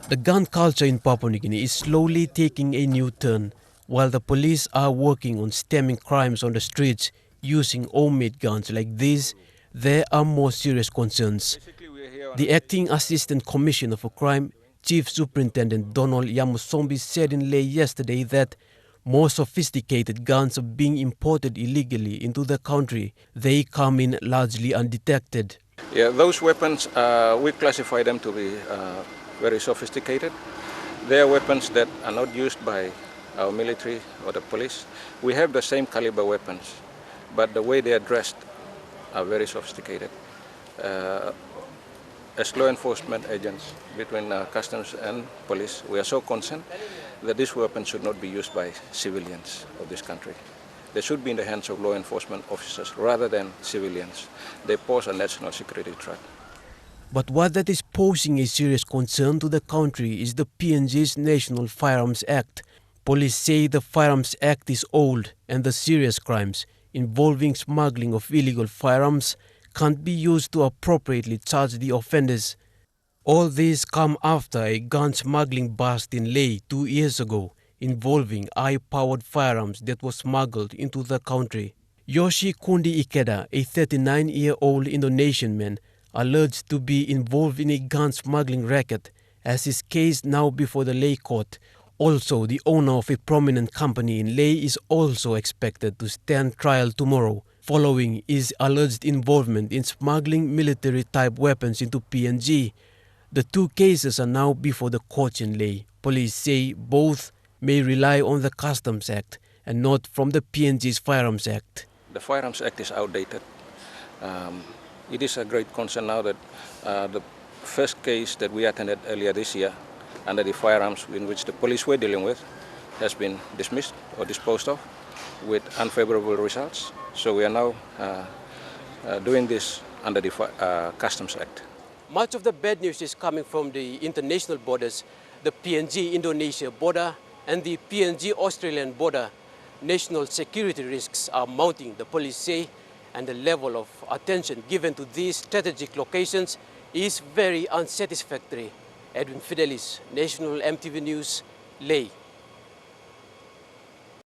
The gun culture in Papua New Guinea is slowly taking a new turn. While the police are working on stemming crimes on the streets using homemade guns like these, there are more serious concerns. The acting Assistant Commissioner for Crime, Chief Superintendent Donald Yamusombi, said in Leh yesterday that more sophisticated guns are being imported illegally into the country. They come in largely undetected. Yeah, those weapons, we classify them to be very sophisticated. They are weapons that are not used by our military or the police. We have the same caliber weapons, but the way they are dressed are very sophisticated. As law enforcement agents between customs and police, we are so concerned that these weapons should not be used by civilians of this country. They should be in the hands of law enforcement officers rather than civilians. They pose a national security threat. But what that is posing a serious concern to the country is the PNG's National Firearms Act. Police say the Firearms Act is old and the serious crimes involving smuggling of illegal firearms can't be used to appropriately charge the offenders. All these come after a gun smuggling bust in Leh 2 years ago involving high-powered firearms that was smuggled into the country. Yoshi Kundi Ikeda, a 39-year-old Indonesian man, alleged to be involved in a gun smuggling racket, has his case now before the Leh court. Also, the owner of a prominent company in Leh is also expected to stand trial tomorrow, following his alleged involvement in smuggling military-type weapons into PNG. The two cases are now before the courts in Leh. Police say both may rely on the Customs Act and not from the PNG's Firearms Act. The Firearms Act is outdated. It is a great concern now that the first case that we attended earlier this year under the firearms in which the police were dealing with has been dismissed or disposed of with unfavorable results. So we are now doing this under the Customs Act. Much of the bad news is coming from the international borders, the PNG-Indonesia border and the PNG-Australian border. National security risks are mounting, the police say, and the level of attention given to these strategic locations is very unsatisfactory. Edwin Fidelis, National EMTV News, Leh.